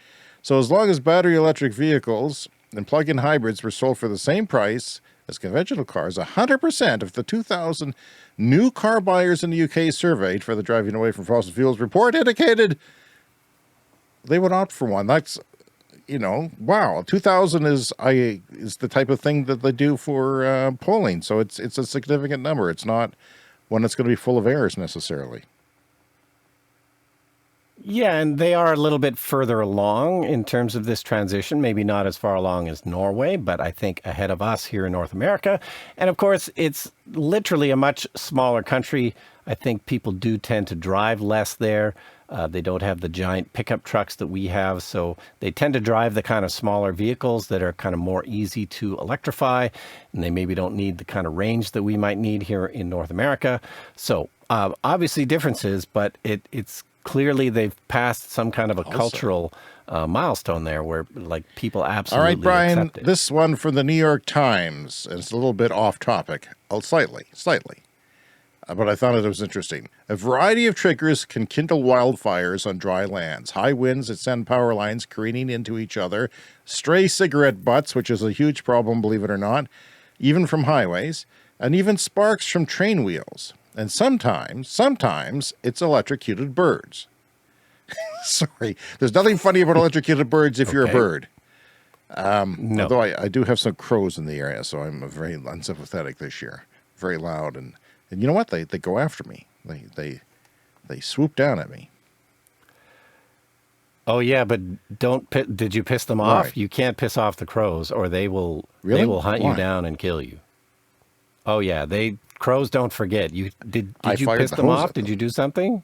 So as long as battery electric vehicles and plug-in hybrids were sold for the same price as conventional cars, 100% of the 2,000 new car buyers in the UK surveyed for the Driving Away from Fossil Fuels report indicated they would opt for one. That's, wow. 2,000 is the type of thing that they do for polling. So it's a significant number. It's not one that's going to be full of errors necessarily. Yeah, and they are a little bit further along in terms of this transition, maybe not as far along as Norway, but I think ahead of us here in North America. And of course, it's literally a much smaller country. I think people do tend to drive less there. They don't have the giant pickup trucks that we have, so they tend to drive the kind of smaller vehicles that are kind of more easy to electrify, and they maybe don't need the kind of range that we might need here in North America. So obviously differences, but it's clearly they've passed some kind of a cultural milestone there where like people All absolutely right, Brian, accept it. this one from the New York Times. And it's a little bit off topic, slightly. But I thought it was interesting. A variety of triggers can kindle wildfires on dry lands. High winds that send power lines careening into each other. Stray cigarette butts, which is a huge problem, believe it or not, even from highways. And even sparks from train wheels. And sometimes it's electrocuted birds. Sorry, there's nothing funny about electrocuted birds if you're a bird. No. Although I do have some crows in the area, so I'm very unsympathetic this year. Very loud, and you know what? They go after me. They swoop down at me. Oh yeah, but did you piss them off? Right. You can't piss off the crows, or they will Really? they will hunt Why? you down and kill you. Oh yeah, crows don't forget. Did you fired piss the them hose off? at Did them. you do something?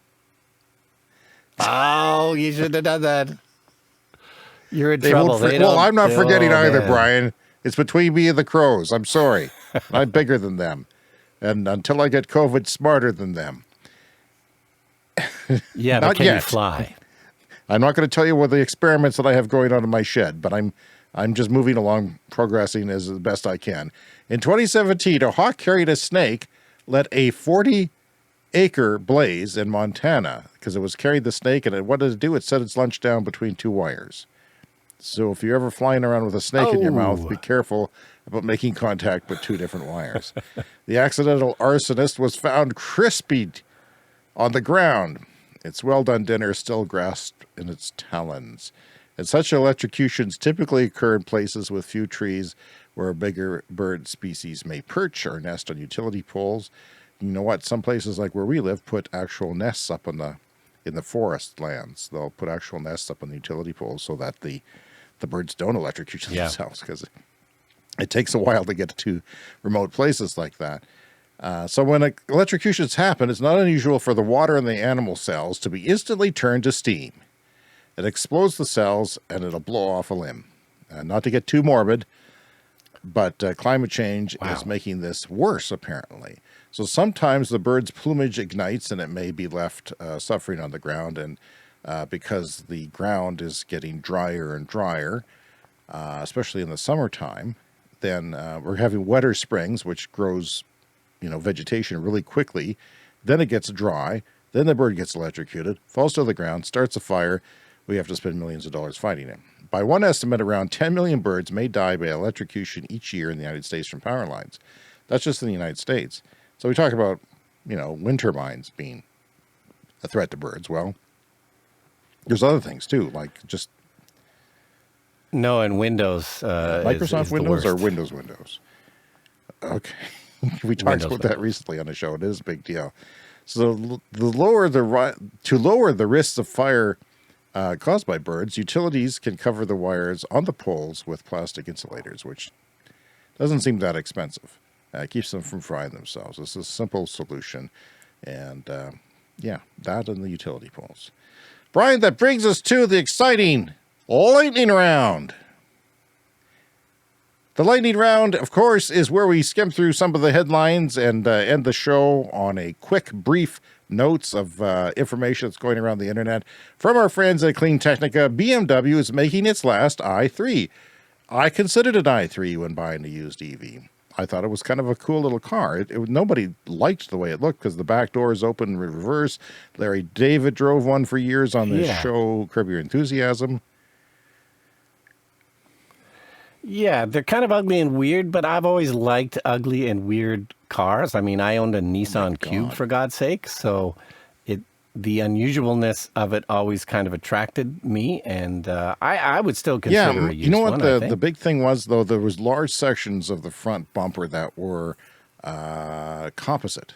Oh, you shouldn't have done that. You're in They trouble. won't. They Well, don't- I'm not forgetting oh, either, man. Brian. It's between me and the crows. I'm sorry. I'm bigger than them, and until I get COVID, smarter than them. Yeah, Not but can you yet. fly? I'm not going to tell you what the experiments that I have going on in my shed, but I'm just moving along, progressing as the best I can. In 2017, a hawk carried a snake, let a 40-acre blaze in Montana because it was carried the snake, and what did it do? It set its lunch down between two wires. So if you're ever flying around with a snake in your mouth, Oh. be careful about making contact with two different wires. The accidental arsonist was found crispied on the ground. Its well-done dinner still grasped in its talons. And such electrocutions typically occur in places with few trees where a bigger bird species may perch or nest on utility poles. You know what? Some places like where we live put actual nests up in the forest lands. They'll put actual nests up on the utility poles so that the birds don't electrocute Yeah. themselves, because it takes a while to get to remote places like that. So when electrocutions happen, it's not unusual for the water in the animal cells to be instantly turned to steam. It explodes the cells and it'll blow off a limb. Not to get too morbid, but climate change is making this worse, apparently. So sometimes the bird's plumage ignites and it may be left suffering on the ground. And because the ground is getting drier and drier, especially in the summertime, then we're having wetter springs, which grows vegetation really quickly. Then it gets dry. Then the bird gets electrocuted, falls to the ground, starts a fire. We have to spend millions of dollars fighting it. By one estimate, around 10 million birds may die by electrocution each year in the United States from power lines. That's just in the United States. So we talk about, wind turbines being a threat to birds. Well, there's other things too, like just No, and Windows. Microsoft is the Windows or worst. Windows. Okay. We talked Windows about that Windows. recently on the show. It is a big deal. So to lower the risks of fire caused by birds, utilities can cover the wires on the poles with plastic insulators, which doesn't seem that expensive. It keeps them from frying themselves. This is a simple solution. And that and the utility poles. Brian, that brings us to the exciting lightning round. The lightning round, of course, is where we skim through some of the headlines and end the show on a quick, brief notes of information that's going around the internet. From our friends at Clean Technica, BMW is making its last i3. I considered an i3 when buying a used EV. I thought it was kind of a cool little car. Nobody liked the way it looked because the back door is open in reverse. Larry David drove one for years on this show, Curb Your Enthusiasm. Yeah, they're kind of ugly and weird, but I've always liked ugly and weird cars. I mean, I owned a Nissan Cube, for God's sake, so the unusualness of it always kind of attracted me, and I would still consider a used you know what one, I think. the big thing was, though? There was large sections of the front bumper that were composite,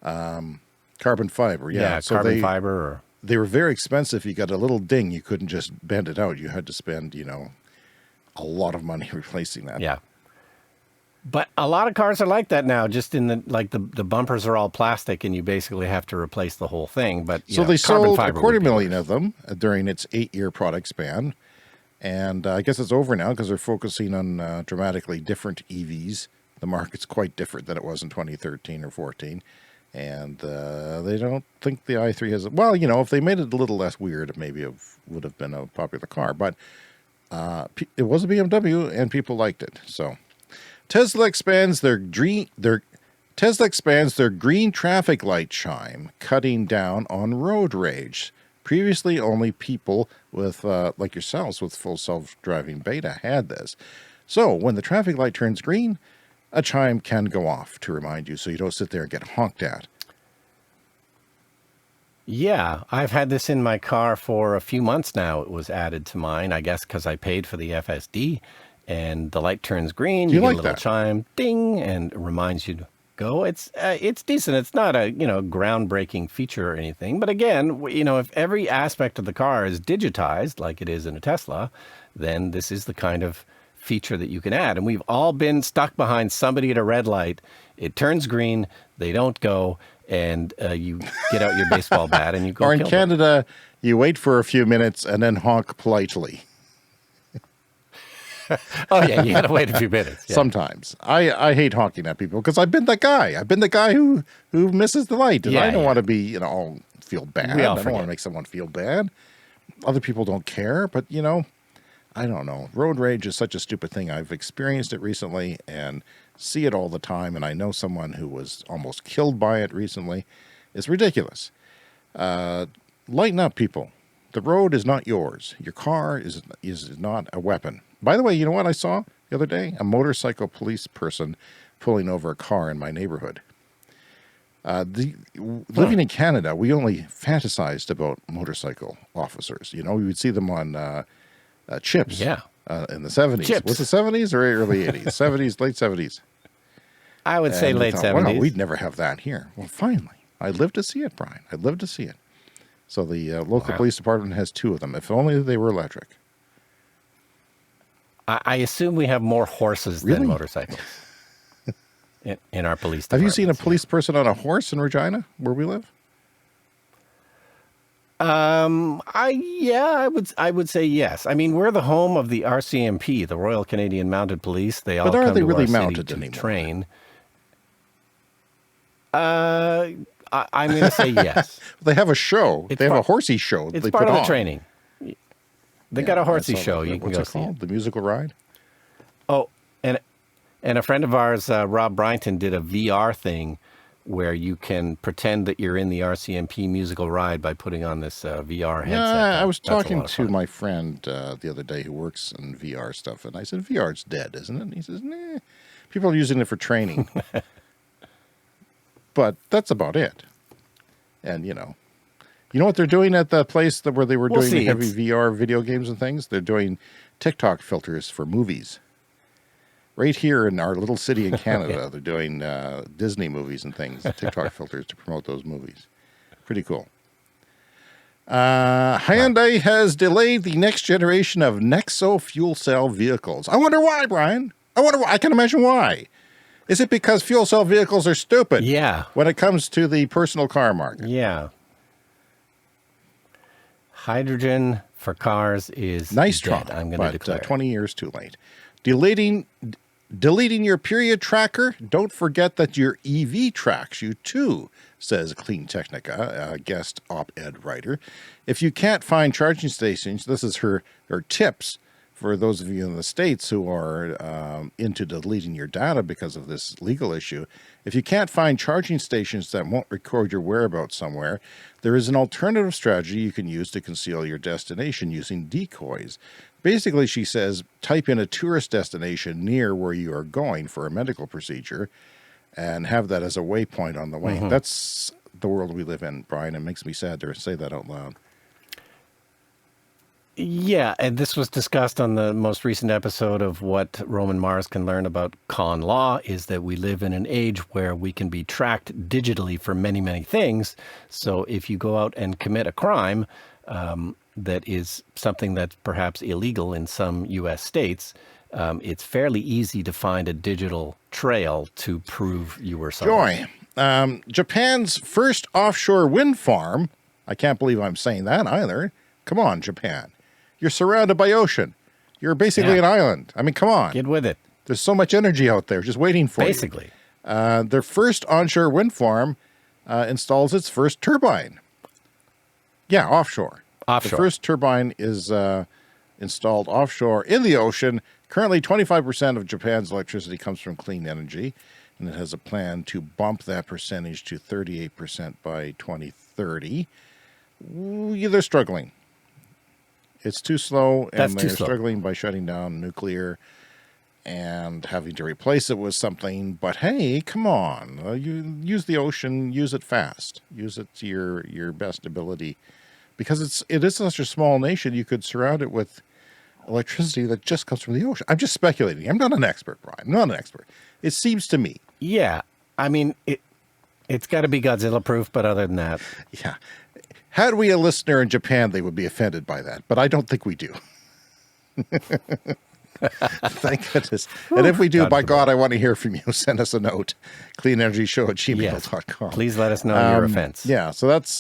carbon fiber. So carbon fiber. Or they were very expensive. You got a little ding, you couldn't just bend it out. You had to spend, a lot of money replacing that. Yeah. But a lot of cars are like that now, just in the bumpers are all plastic and you basically have to replace the whole thing. But So they carbon sold fiber a would be 250,000 worse. of them during its 8-year product span. And I guess it's over now because they're focusing on dramatically different EVs. The market's quite different than it was in 2013 or 14. And they don't think the i3 has... Well, you know, if they made it a little less weird, maybe it would have been a popular car. But it was a BMW, and people liked it. So Tesla expands their green traffic light chime, cutting down on road rage. Previously, only people with like yourselves with full self-driving beta had this. So when the traffic light turns green, a chime can go off to remind you, so you don't sit there and get honked at. Yeah, I've had this in my car for a few months now. It was added to mine, I guess, because I paid for the FSD, and the light turns green. You get like a little that? chime, ding, and it reminds you to go. It's decent. It's not a groundbreaking feature or anything, but again, if every aspect of the car is digitized like it is in a Tesla, then this is the kind of feature that you can add. And we've all been stuck behind somebody at a red light. It turns green, they don't go, and you get out your baseball bat and you go. Or in kill Canada, you wait for a few minutes and then honk politely. them. Oh yeah, you gotta wait a few minutes. Yeah. Sometimes I hate honking at people because I've been that guy. I've been the guy who misses the light, and I don't want to be feel bad. We all I don't want to make someone feel bad. Other people don't care, but I don't know. Road rage is such a stupid thing. I've experienced it recently and see it all the time, and I know someone who was almost killed by it recently. It's ridiculous. Lighten up, people. The road is not yours. Your car is not a weapon. By the way, you know what I saw the other day? A motorcycle police person pulling over a car in my neighborhood. Living in Canada, we only fantasized about motorcycle officers. We would see them on Chips. Yeah. In the 70s. Chips. Was it 70s or early 80s? 70s, late 70s. I would say late 70s. Wow, we'd never have that here. Well, finally. I'd live to see it, Brian. I'd live to see it. So the local police department has 2 of them. If only they were electric. I assume we have more horses than motorcycles in our police department. Have you seen a police person on a horse in Regina, where we live? I would say yes. I mean, we're the home of the RCMP, the Royal Canadian Mounted Police. They all come to our city to train. I'm going to say yes. They have a show. They have a horsey show. It's they part put of the on. training. They got a horsey show. You can go see it. The musical ride? Oh, and a friend of ours, Rob Bryington, did a VR thing where you can pretend that you're in the RCMP musical ride by putting on this VR headset. Yeah, I was talking to my friend the other day who works in VR stuff, and I said, VR's dead, isn't it? And he says, nah, people are using it for training. But that's about it. And, you know what they're doing at the place where they were doing heavy VR video games and things? They're doing TikTok filters for movies. Right here in our little city in Canada, they're doing Disney movies and things, TikTok filters to promote those movies. Pretty cool. Hyundai has delayed the next generation of Nexo fuel cell vehicles. I wonder why, Brian. I can imagine why. Is it because fuel cell vehicles are stupid? Yeah. When it comes to the personal car market. Yeah. Hydrogen for cars is nice dead, try, I'm going to declare. 20 years too late. Deleting your period tracker. Don't forget that your EV tracks you too, says Clean Technica, a guest op-ed writer. If you can't find charging stations, this is her tips for those of you in the States who are into deleting your data because of this legal issue. If you can't find charging stations that won't record your whereabouts somewhere, there is an alternative strategy you can use to conceal your destination using decoys. Basically, she says, type in a tourist destination near where you are going for a medical procedure and have that as a waypoint on the way. Mm-hmm. That's the world we live in, Brian. It makes me sad to say that out loud. Yeah, and this was discussed on the most recent episode of what Roman Mars can learn about con law, is that we live in an age where we can be tracked digitally for many, many things. So if you go out and commit a crime that is something that's perhaps illegal in some U.S. states, it's fairly easy to find a digital trail to prove you were somewhere. Joy. Japan's first offshore wind farm. I can't believe I'm saying that either. Come on, Japan. You're surrounded by ocean. You're basically an island. I mean, come on. Get with it. There's so much energy out there just waiting for you. Basically. Their first onshore wind farm installs its first turbine. Yeah, offshore. Offshore. The first turbine is installed offshore in the ocean. Currently, 25% of Japan's electricity comes from clean energy, and it has a plan to bump that percentage to 38% by 2030. They're struggling. It's too slow, and they're struggling by shutting down nuclear and having to replace it with something. But hey, come on. You use the ocean, use it fast. Use it to your best ability. Because it is such a small nation, you could surround it with electricity that just comes from the ocean. I'm just speculating. I'm not an expert, Brian. I'm not an expert. It seems to me. Yeah. I mean, it's got to be Godzilla proof, but other than that. Yeah. Had we a listener in Japan, they would be offended by that, but I don't think we do. Thank goodness. And if we do, by God, I want to hear from you. Send us a note. cleanenergyshow@gmail.com. Yes. Please let us know your offense. Yeah, so that's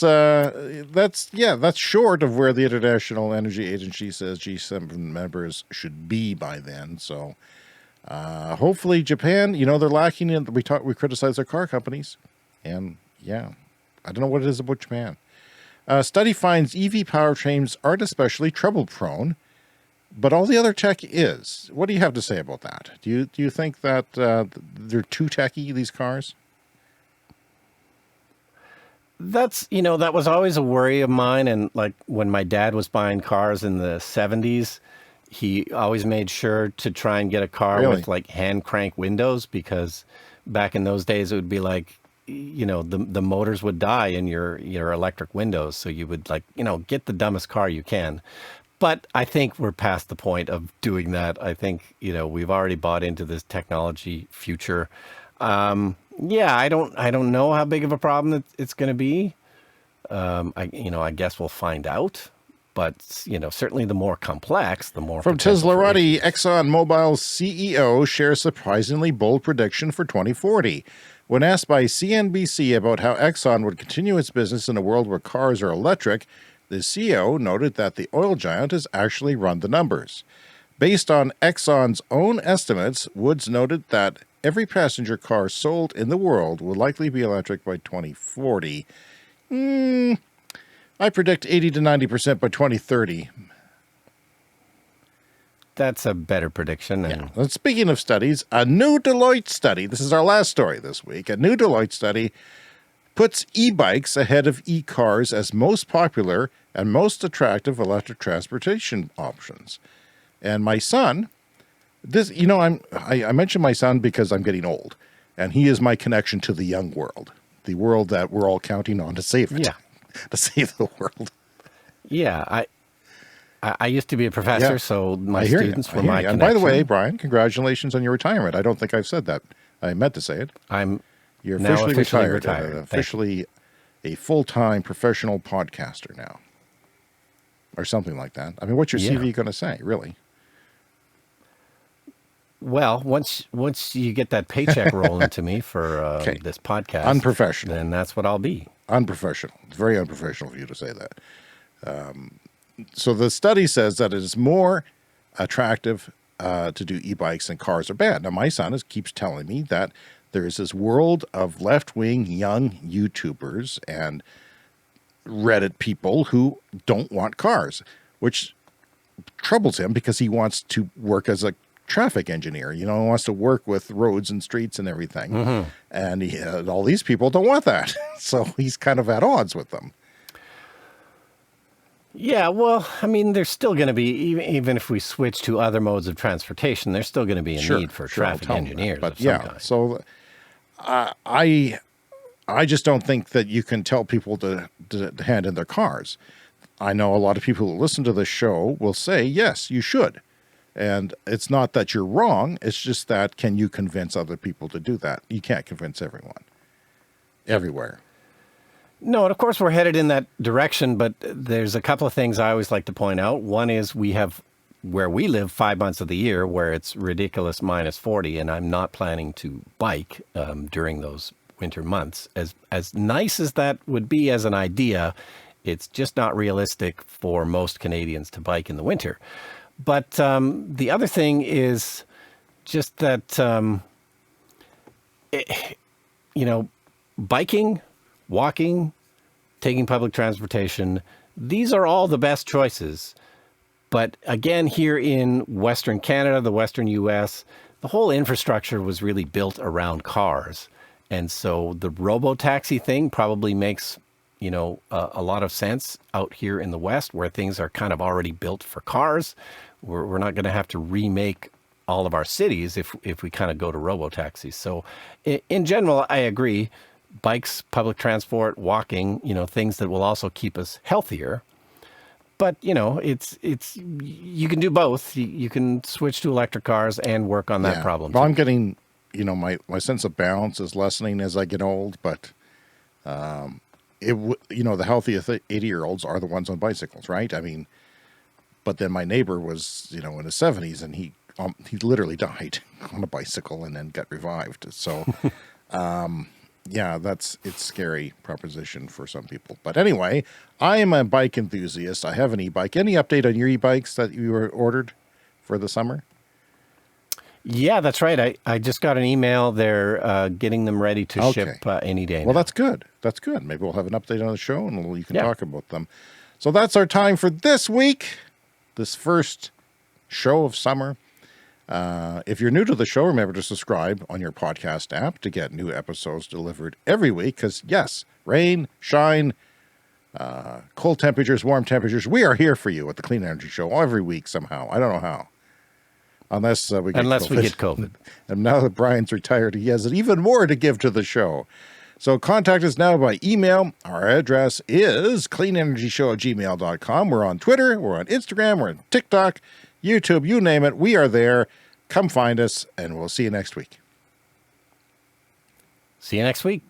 short of where the International Energy Agency says G7 members should be by then. So hopefully Japan, they're lacking in, we criticize their car companies. And yeah, I don't know what it is about Japan. Study finds EV powertrains aren't especially trouble prone, but all the other tech is. What do you have to say about that? Do you think that they're too techy, these cars? That was always a worry of mine. And like when my dad was buying cars in the 70s, he always made sure to try and get a car with like hand crank windows, because back in those days it would be like, the motors would die in your electric windows. So you would get the dumbest car you can. But I think we're past the point of doing that. I think, we've already bought into this technology future. I don't know how big of a problem it's going to be. I guess we'll find out. But, certainly the more complex, the more... From Teslarati, ExxonMobil's CEO shares surprisingly bold prediction for 2040. When asked by CNBC about how Exxon would continue its business in a world where cars are electric, the CEO noted that the oil giant has actually run the numbers. Based on Exxon's own estimates, Woods noted that every passenger car sold in the world will likely be electric by 2040. I predict 80 to 90% by 2030. That's a better prediction. Yeah. And speaking of studies, a new Deloitte study, this is our last story this week, a new Deloitte study puts e-bikes ahead of e-cars as most popular and most attractive electric transportation options. And my son, I mentioned my son because I'm getting old, and he is my connection to the young world, the world that we're all counting on to save it, to save the world. Yeah, I used to be a professor, so my students were my connection. And by the way, Brian, congratulations on your retirement. I don't think I've said that. I meant to say it. You're officially retired. Officially a full-time professional podcaster now. Or something like that. I mean, what's your CV going to say, really? Well, once you get that paycheck rolling to me for this podcast, unprofessional, then that's what I'll be. Unprofessional. It's very unprofessional for you to say that. So the study says that it is more attractive to do e-bikes than cars or bad. Now, my son keeps telling me that there is this world of left-wing young YouTubers and Reddit people who don't want cars, which troubles him because he wants to work as a traffic engineer, he wants to work with roads and streets and everything. Mm-hmm. And all these people don't want that. So he's kind of at odds with them. Yeah, well, I mean, there's still going to be, even if we switch to other modes of transportation, there's still going to be a need for traffic engineers. But so I just don't think that you can tell people to hand in their cars. I know a lot of people who listen to this show will say, yes, you should. And it's not that you're wrong. It's just that, can you convince other people to do that? You can't convince everyone, everywhere. No, and of course we're headed in that direction, but there's a couple of things I always like to point out. One is we have, where we live, 5 months of the year where it's ridiculous minus 40, and I'm not planning to bike during those winter months. As nice as that would be as an idea, it's just not realistic for most Canadians to bike in the winter. But the other thing is just that, biking walking, taking public transportation, these are all the best choices. But again, here in Western Canada, the Western US, the whole infrastructure was really built around cars. And so the robotaxi thing probably makes, a lot of sense out here in the West where things are kind of already built for cars. We're not going to have to remake all of our cities if we kind of go to robotaxis. So in general, I agree. Bikes, public transport, walking, things that will also keep us healthier. But, it's you can do both. You can switch to electric cars and work on that problem. Well, I'm getting, my sense of balance is lessening as I get old, but, the healthiest 80-year-olds are the ones on bicycles, right? I mean, but then my neighbor was, in his 70s, and he literally died on a bicycle and then got revived. So, it's a scary proposition for some people. But anyway, I am a bike enthusiast. I have an e-bike. Any update on your e-bikes that you were ordered for the summer? Yeah, that's right. I just got an email. They're getting them ready to ship any day Well, now. that's good. That's good. Maybe we'll have an update on the show and you can talk about them. So that's our time for this week, this first show of summer. If you're new to the show, remember to subscribe on your podcast app to get new episodes delivered every week. Because yes, rain, shine, cold temperatures, warm temperatures, we are here for you at the Clean Energy Show every week somehow. I don't know how. Unless we get COVID. And now that Brian's retired, he has even more to give to the show. So contact us now by email. Our address is cleanenergyshow@gmail.com. We're on Twitter. We're on Instagram. We're on TikTok, YouTube, you name it. We are there. Come find us, and we'll see you next week. See you next week.